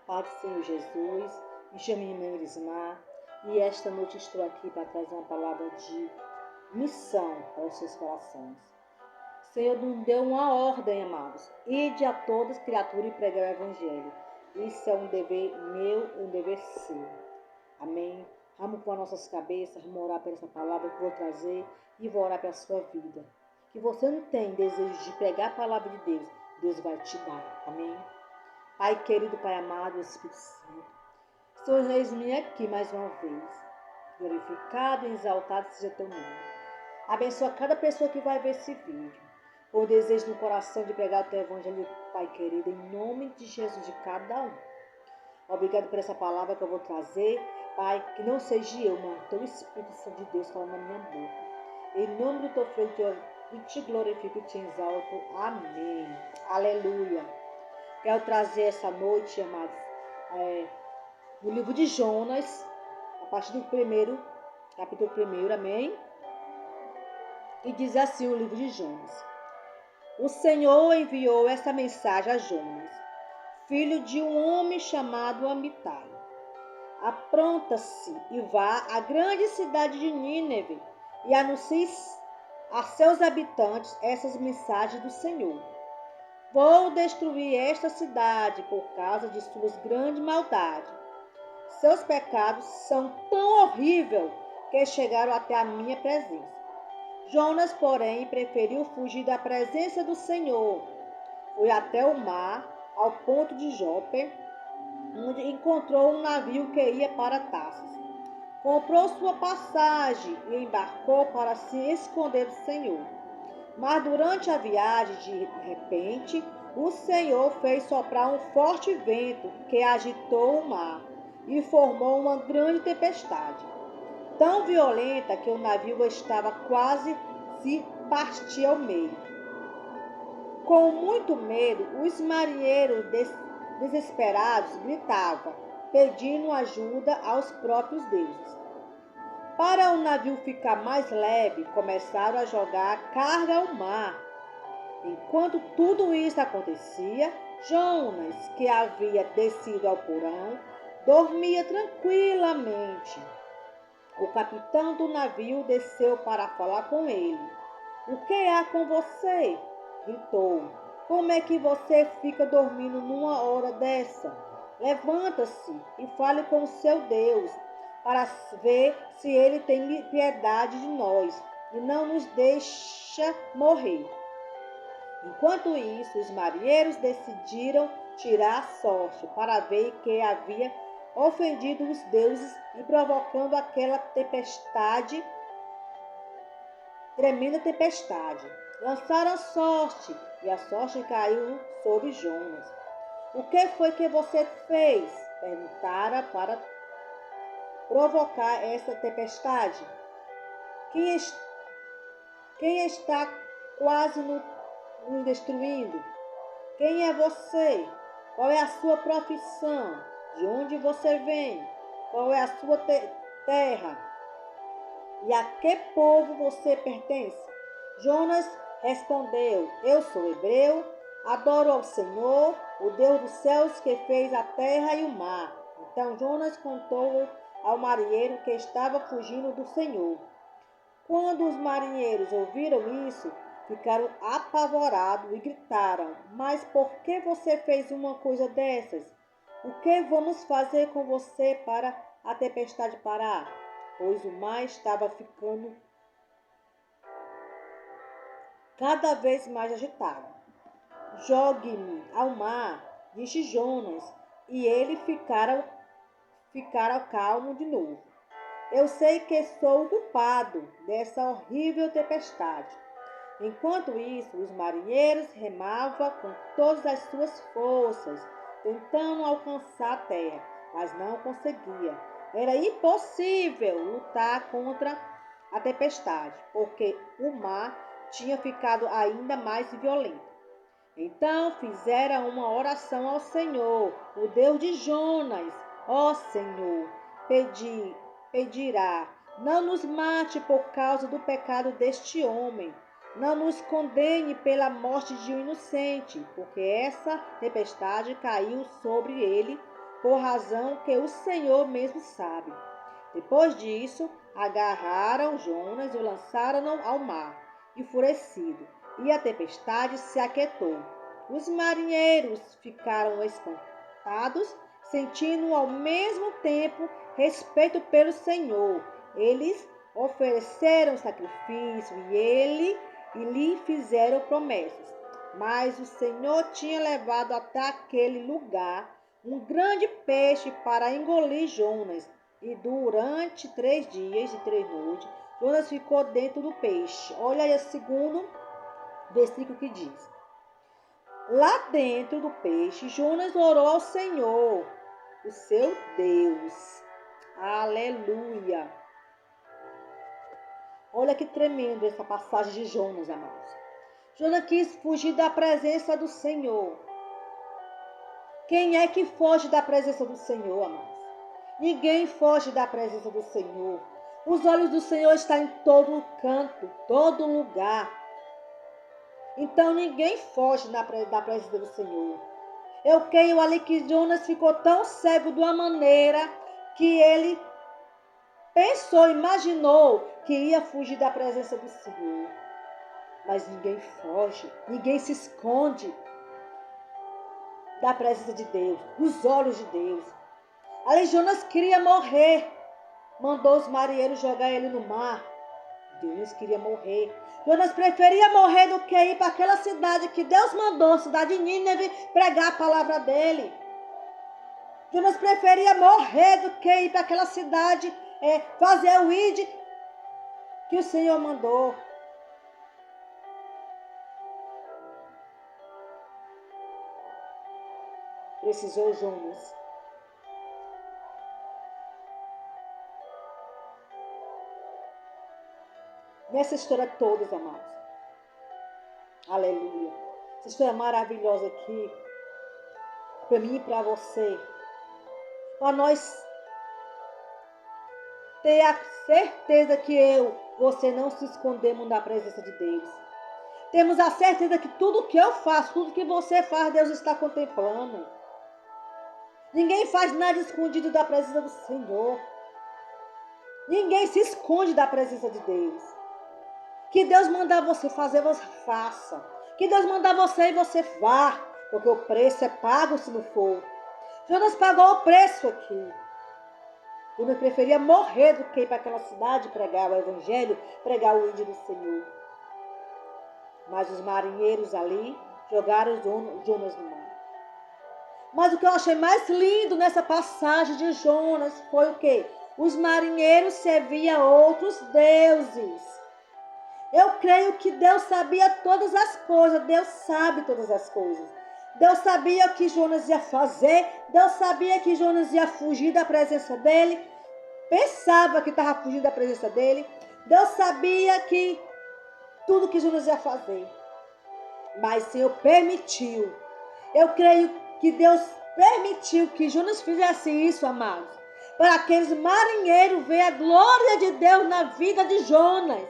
Paz do Senhor Jesus, me chamo Irmã Elismar e esta noite estou aqui para trazer uma palavra de missão para os seus corações. O Senhor nos deu uma ordem, amados: ide a todas as criaturas e pregar o Evangelho. Isso é um dever meu e um dever seu. Amém? Vamos pôr nossas cabeças, vamos orar por essa palavra que vou trazer e vou orar pela sua vida. Que você não tem desejo de pregar a palavra de Deus, Deus vai te dar. Amém? Pai querido, Pai amado, Espírito Santo, Senhor, eis-me aqui mais uma vez. Glorificado e exaltado seja teu nome. Abençoa cada pessoa que vai ver esse vídeo. Por desejo no coração de pregar o teu evangelho, Pai querido, em nome de Jesus, de cada um. Obrigado por essa palavra que eu vou trazer, Pai, que não seja eu, mas teu Espírito Santo de Deus falando na minha boca. Em nome do teu filho, eu te glorifico e te exalto. Amém. Aleluia. Quero trazer essa noite, amados, no livro de Jonas, a partir do capítulo 1, amém? E diz assim o livro de Jonas: O Senhor enviou essa mensagem a Jonas, filho de um homem chamado Amitai. Apronta-se e vá à grande cidade de Nínive e anuncie a seus habitantes essas mensagens do Senhor. Vou destruir esta cidade por causa de suas grandes maldades. Seus pecados são tão horríveis que chegaram até a minha presença. Jonas, porém, preferiu fugir da presença do Senhor. Foi até o mar, ao ponto de Jope, onde encontrou um navio que ia para Tarsis. Comprou sua passagem e embarcou para se esconder do Senhor. Mas durante a viagem, de repente, o Senhor fez soprar um forte vento que agitou o mar e formou uma grande tempestade, tão violenta que o navio estava quase se partir ao meio. Com muito medo, os marinheiros desesperados gritavam, pedindo ajuda aos próprios deuses. Para o navio ficar mais leve, começaram a jogar carga ao mar. Enquanto tudo isso acontecia, Jonas, que havia descido ao porão, dormia tranquilamente. O capitão do navio desceu para falar com ele. O que há com você? Gritou. Como é que você fica dormindo numa hora dessa? Levanta-se e fale com o seu Deus, para ver se ele tem piedade de nós e não nos deixa morrer. Enquanto isso, os marinheiros decidiram tirar sorte para ver quem havia ofendido os deuses e provocando aquela tremenda tempestade. Lançaram sorte e a sorte caiu sobre Jonas. O que foi que você fez? Perguntaram para provocar essa tempestade. Quem está quase nos destruindo? Quem é você? Qual é a sua profissão? De onde você vem? Qual é a sua terra? E a que povo você pertence? Jonas respondeu: Eu sou hebreu, adoro ao Senhor, o Deus dos céus que fez a terra e o mar. Então Jonas contou ao marinheiro que estava fugindo do Senhor. Quando os marinheiros ouviram isso, ficaram apavorados e gritaram: Mas por que você fez uma coisa dessas? O que vamos fazer com você para a tempestade parar? Pois o mar estava ficando cada vez mais agitado. Jogue-me ao mar, disse Jonas, e ele ficara calmo de novo. Eu sei que sou o culpado dessa horrível tempestade. Enquanto isso, os marinheiros remavam com todas as suas forças, tentando alcançar a terra, mas não conseguia. Era impossível lutar contra a tempestade, porque o mar tinha ficado ainda mais violento. Então fizeram uma oração ao Senhor, o Deus de Jonas. Ó Senhor, pedirá, não nos mate por causa do pecado deste homem. Não nos condene pela morte de um inocente, porque essa tempestade caiu sobre ele por razão que o Senhor mesmo sabe. Depois disso, agarraram Jonas e o lançaram ao mar, enfurecido, e a tempestade se aquietou. Os marinheiros ficaram espantados, sentindo ao mesmo tempo respeito pelo Senhor. Eles ofereceram sacrifício e lhe fizeram promessas. Mas o Senhor tinha levado até aquele lugar um grande peixe para engolir Jonas. E durante 3 dias e 3 noites, Jonas ficou dentro do peixe. Olha aí o segundo versículo que diz. Lá dentro do peixe, Jonas orou ao Senhor, o seu Deus. Aleluia! Olha que tremendo essa passagem de Jonas, amados. Jonas quis fugir da presença do Senhor. Quem é que foge da presença do Senhor, amados? Ninguém foge da presença do Senhor. Os olhos do Senhor estão em todo canto, todo lugar. Então ninguém foge da presença do Senhor. Eu creio ali que Jonas ficou tão cego de uma maneira que ele pensou, imaginou que ia fugir da presença do Senhor. Mas ninguém foge, ninguém se esconde da presença de Deus, dos olhos de Deus. Ali Jonas queria morrer, mandou os marinheiros jogar ele no mar. Jonas queria morrer. Jonas preferia morrer do que ir para aquela cidade que Deus mandou, cidade de Nínive, pregar a palavra dele. Jonas preferia morrer do que ir para aquela cidade, fazer o ide que o Senhor mandou. Precisou Jonas. Nessa história toda, amados. Aleluia. Essa história maravilhosa aqui. Para mim e para você. Para nós ter a certeza que você não se escondemos da presença de Deus. Temos a certeza que tudo que eu faço, tudo que você faz, Deus está contemplando. Ninguém faz nada escondido da presença do Senhor. Ninguém se esconde da presença de Deus. Que Deus mandar você fazer, você faça. Que Deus mandar você ir, você vá. Porque o preço é pago se não for. Jonas pagou o preço aqui. Jonas preferia morrer do que ir para aquela cidade pregar o evangelho, pregar o índio do Senhor. Mas os marinheiros ali jogaram Jonas no mar. Mas o que eu achei mais lindo nessa passagem de Jonas foi o quê? Os marinheiros serviam outros deuses. Eu creio que Deus sabia todas as coisas. Deus sabe todas as coisas. Deus sabia o que Jonas ia fazer. Deus sabia que Jonas ia fugir da presença dele. Pensava que estava fugindo da presença dele. Deus sabia que tudo que Jonas ia fazer. Mas o Senhor permitiu. Eu creio que Deus permitiu que Jonas fizesse isso, amados. Para aqueles marinheiros ver a glória de Deus na vida de Jonas.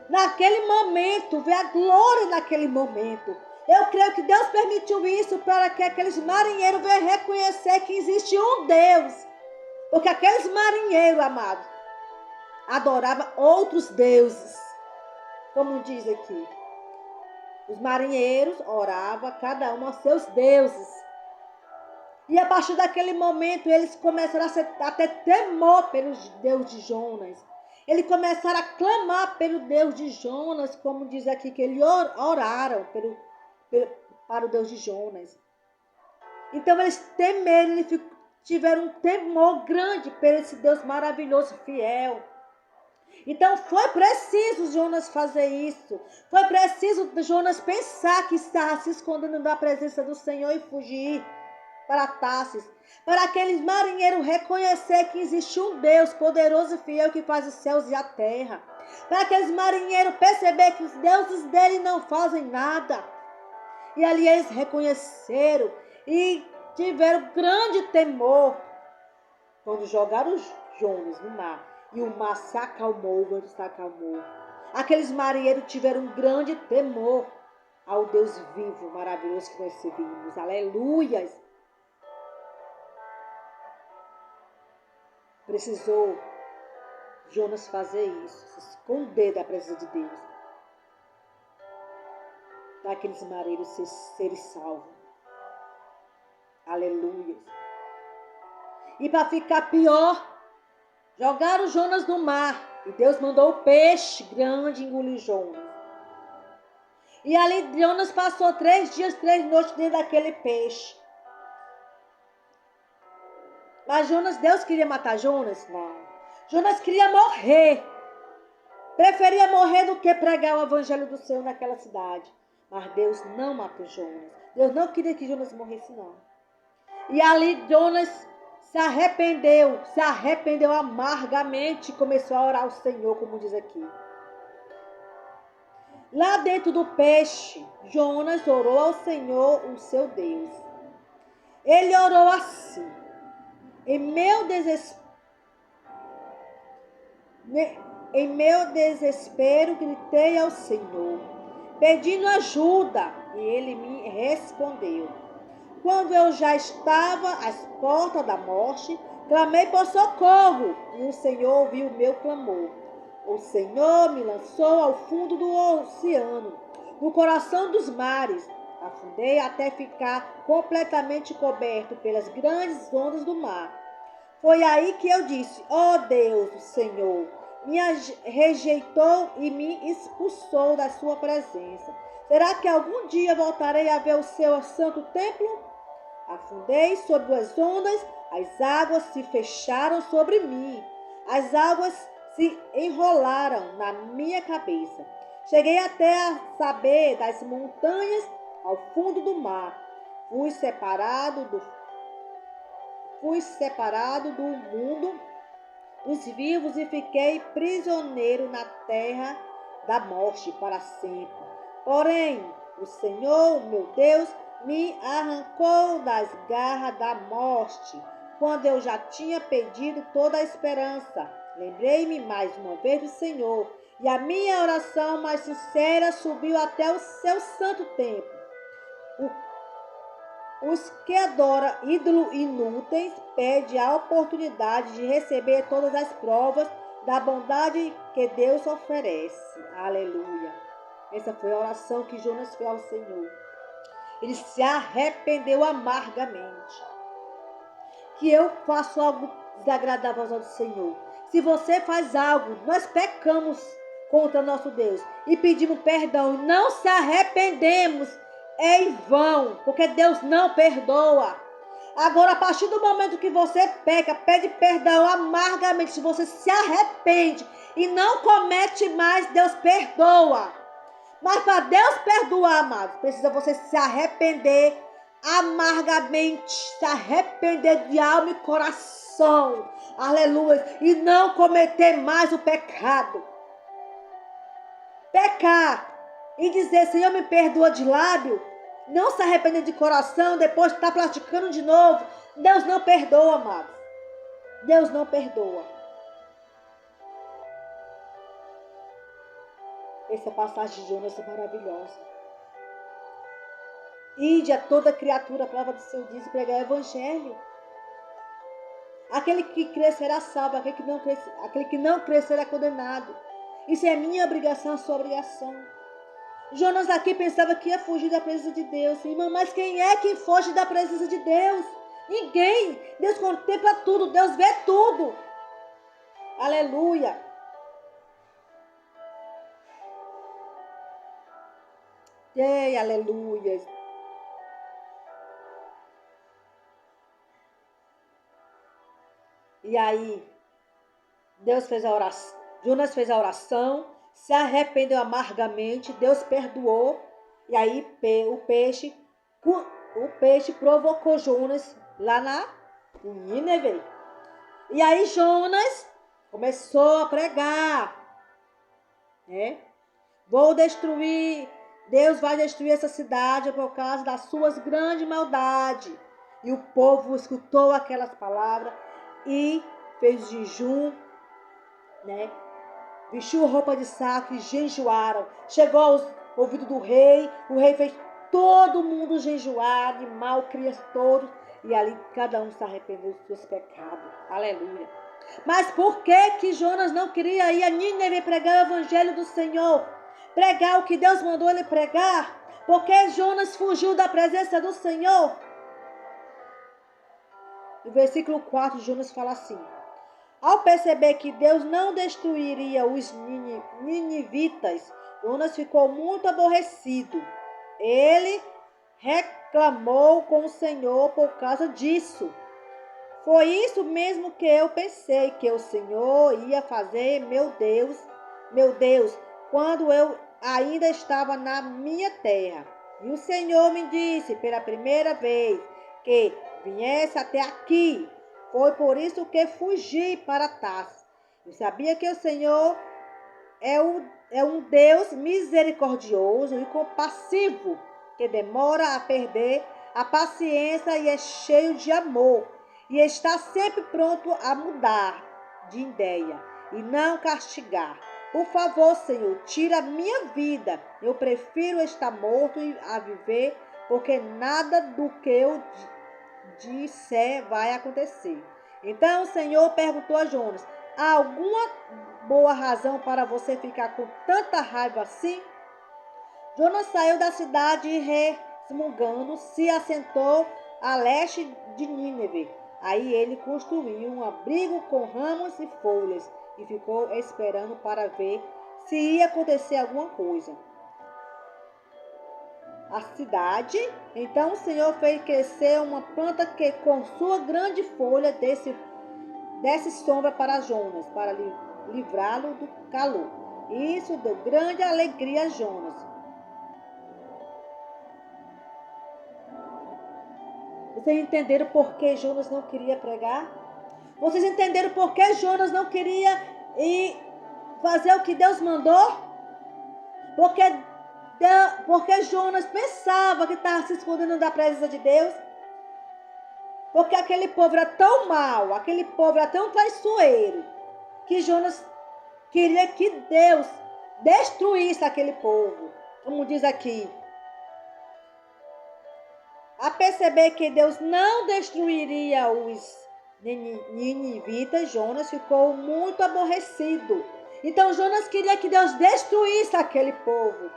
Naquele momento, ver a glória naquele momento. Eu creio que Deus permitiu isso para que aqueles marinheiros venham reconhecer que existe um Deus. Porque aqueles marinheiros, amados, adoravam outros deuses. Como diz aqui. Os marinheiros oravam cada um aos seus deuses. E a partir daquele momento, eles começaram a ter temor pelo Deus de Jonas. Eles começaram a clamar pelo Deus de Jonas, como diz aqui, que eles oraram para o Deus de Jonas. Então eles temeram, eles tiveram um temor grande por esse Deus maravilhoso e fiel. Então foi preciso Jonas fazer isso. Foi preciso Jonas pensar que estava se escondendo da presença do Senhor e fugir para Tarsis. Para aqueles marinheiros reconhecer que existe um Deus poderoso e fiel que faz os céus e a terra. Para aqueles marinheiros perceber que os deuses dele não fazem nada. E ali eles reconheceram e tiveram grande temor quando jogaram Jonas no mar. E o mar se acalmou, o vento se acalmou. Aqueles marinheiros tiveram um grande temor ao Deus vivo, maravilhoso que nós servimos. Aleluias! Precisou Jonas fazer isso, se esconder da presença de Deus, para aqueles mareiros serem salvos. Aleluia. E para ficar pior, jogaram Jonas no mar. E Deus mandou o peixe grande engolir Jonas. E ali Jonas passou 3 dias, 3 noites dentro daquele peixe. Mas Deus queria matar Jonas? Não. Jonas queria morrer. Preferia morrer do que pregar o evangelho do Senhor naquela cidade. Mas Deus não matou Jonas. Deus não queria que Jonas morresse, não. E ali Jonas se arrependeu amargamente e começou a orar ao Senhor, como diz aqui. Lá dentro do peixe, Jonas orou ao Senhor, o seu Deus. Ele orou assim: em meu desespero, gritei ao Senhor, pedindo ajuda, e ele me respondeu. Quando eu já estava às portas da morte, clamei por socorro, e o Senhor ouviu o meu clamor. O Senhor me lançou ao fundo do oceano, no coração dos mares. Afundei até ficar completamente coberto pelas grandes ondas do mar. Foi aí que eu disse: ó Deus, o Senhor, me rejeitou e me expulsou da sua presença. Será que algum dia voltarei a ver o seu santo templo? Afundei sobre as ondas, as águas se fecharam sobre mim. As águas se enrolaram na minha cabeça. Cheguei até a saber das montanhas ao fundo do mar. Fui separado do mundo dos vivos e fiquei prisioneiro na terra da morte para sempre. Porém, o Senhor, meu Deus, me arrancou das garras da morte, quando eu já tinha perdido toda a esperança. Lembrei-me mais uma vez do Senhor, e a minha oração mais sincera subiu até o seu santo templo. Os que adoram ídolos inúteis pedem a oportunidade de receber todas as provas da bondade que Deus oferece. Aleluia. Essa foi a oração que Jonas fez ao Senhor. Ele se arrependeu amargamente. Que eu faço algo desagradável aos olhos do Senhor. Se você faz algo, nós pecamos contra nosso Deus e pedimos perdão, não se arrependemos, é em vão, porque Deus não perdoa. Agora, a partir do momento que você peca, pede perdão amargamente, se você se arrepende e não comete mais, Deus perdoa. Mas para Deus perdoar, amados, precisa você se arrepender amargamente, se arrepender de alma e coração, aleluia, e não cometer mais o pecado. Pecar e dizer: Senhor, me perdoa de lábio, não se arrepender de coração, depois está praticando de novo, Deus não perdoa, amados. Deus não perdoa. Essa passagem de Jonas é maravilhosa. Ide a toda criatura, a palavra do Senhor diz, pregar o evangelho. Aquele que crer será salvo, aquele que não crer será condenado. Isso é minha obrigação, a sua obrigação. Jonas aqui pensava que ia fugir da presença de Deus. Irmão, mas quem é que foge da presença de Deus? Ninguém. Deus contempla tudo, Deus vê tudo. Aleluia. Ei, aleluia. E aí, Jonas fez a oração, se arrependeu amargamente, Deus perdoou. E aí o peixe provocou Jonas lá na Nínive. E aí Jonas começou a pregar, né? Deus vai destruir essa cidade por causa das suas grandes maldades. E o povo escutou aquelas palavras e fez jejum, né? Vestiu roupa de saco e jejuaram. Chegou aos ouvidos do rei. O rei fez todo mundo jejuar, animal, crianças todos. E ali cada um se arrependeu dos seus pecados. Aleluia. Mas por que Jonas não queria ir a Nínive pregar o evangelho do Senhor? Pregar o que Deus mandou ele pregar? Porque Jonas fugiu da presença do Senhor? No versículo 4, Jonas fala assim: ao perceber que Deus não destruiria os ninivitas, Jonas ficou muito aborrecido. Ele reclamou com o Senhor por causa disso. Foi isso mesmo que eu pensei que o Senhor ia fazer, meu Deus, quando eu ainda estava na minha terra. E o Senhor me disse pela primeira vez que viesse até aqui. Foi por isso que fugi para Tarsis. Eu sabia que o Senhor é um Deus misericordioso e compassivo, que demora a perder a paciência e é cheio de amor. E está sempre pronto a mudar de ideia e não castigar. Por favor, Senhor, tira a minha vida. Eu prefiro estar morto a viver, porque nada do que eu disser vai acontecer. Então o Senhor perguntou a Jonas: há alguma boa razão para você ficar com tanta raiva assim? Jonas saiu da cidade resmungando, se assentou a leste de Nínive. Aí ele construiu um abrigo com ramos e folhas e ficou esperando para ver se ia acontecer alguma coisa. A cidade, então o Senhor fez crescer uma planta que com sua grande folha desse sombra para Jonas, para livrá-lo do calor. Isso deu grande alegria a Jonas. Vocês entenderam por que Jonas não queria pregar? Vocês entenderam por que Jonas não queria ir fazer o que Deus mandou? Porque Jonas pensava que estava se escondendo da presença de Deus. Porque aquele povo era tão mau, aquele povo era tão traiçoeiro, que Jonas queria que Deus destruísse aquele povo. Como diz aqui. A perceber que Deus não destruiria os ninivitas, Jonas ficou muito aborrecido. Então Jonas queria que Deus destruísse aquele povo.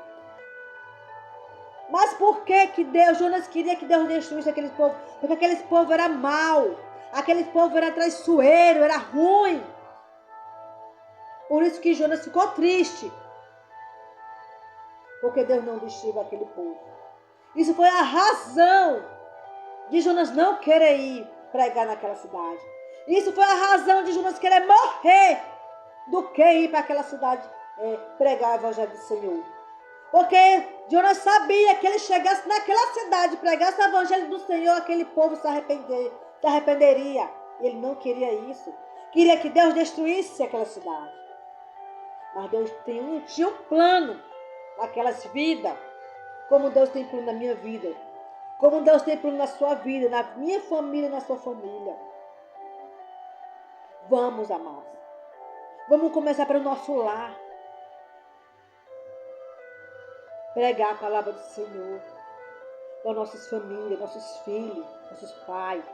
Mas por que Jonas queria que Deus destruísse aquele povo? Porque aquele povo era mau, aquele povo era traiçoeiro, era ruim. Por isso que Jonas ficou triste, porque Deus não destruiu aquele povo. Isso foi a razão de Jonas não querer ir pregar naquela cidade. Isso foi a razão de Jonas querer morrer do que ir para aquela cidade pregar o evangelho do Senhor. Porque Jonas sabia que ele chegasse naquela cidade, pregasse o evangelho do Senhor, aquele povo se arrependeria. E ele não queria isso. Queria que Deus destruísse aquela cidade. Mas Deus tinha um plano naquelas vidas. Como Deus tem plano na minha vida. Como Deus tem plano na sua vida, na minha família, na sua família. Vamos, amados. Vamos começar pelo nosso lar. Pregar a palavra do Senhor para nossas famílias, nossos filhos, nossos pais,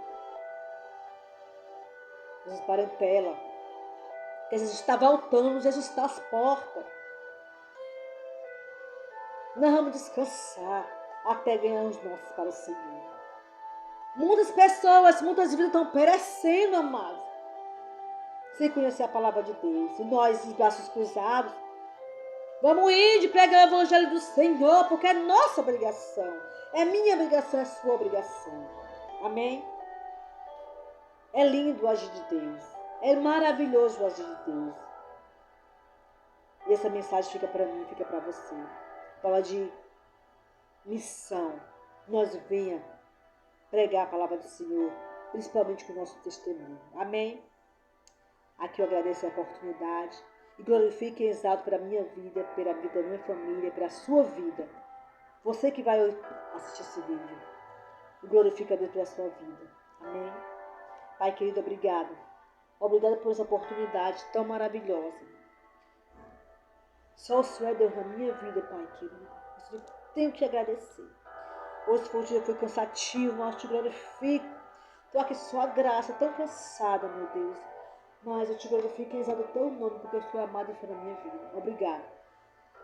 nossas parentelas. Jesus está voltando, Jesus está às portas. Nós vamos descansar até ganhar os nossos para o Senhor. Muitas pessoas, muitas vidas estão perecendo, amados, sem conhecer a palavra de Deus. E nós, de braços cruzados, vamos ir de pregar o evangelho do Senhor, porque é nossa obrigação. É minha obrigação, é sua obrigação. Amém? É lindo o agir de Deus. É maravilhoso o agir de Deus. E essa mensagem fica para mim, fica para você. Fala de missão. Nós venha pregar a palavra do Senhor, principalmente com o nosso testemunho. Amém? Aqui eu agradeço a oportunidade. E glorifique e exalto pela minha vida, pela vida da minha família, pela sua vida. Você que vai assistir esse vídeo. Glorifica a Deus pela sua vida. Amém? Pai querido, obrigado. Obrigado por essa oportunidade tão maravilhosa. Só o Senhor é Deus na minha vida, Pai querido. Eu tenho que agradecer. Hoje foi um dia que foi cansativo, mas eu te glorifico. Estou aqui só a graça, tão cansada, meu Deus. Mas eu te glorifico e exalto o teu nome, porque eu sou amado e fé na minha vida. Obrigado.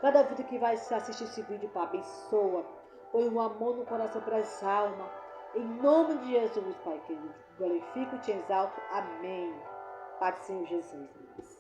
Cada vida que vai assistir esse vídeo, Pai, abençoa. Põe um amor no coração para essa alma. Em nome de Jesus, Pai querido. Glorifico e te exalto. Amém. Pai do Senhor Jesus.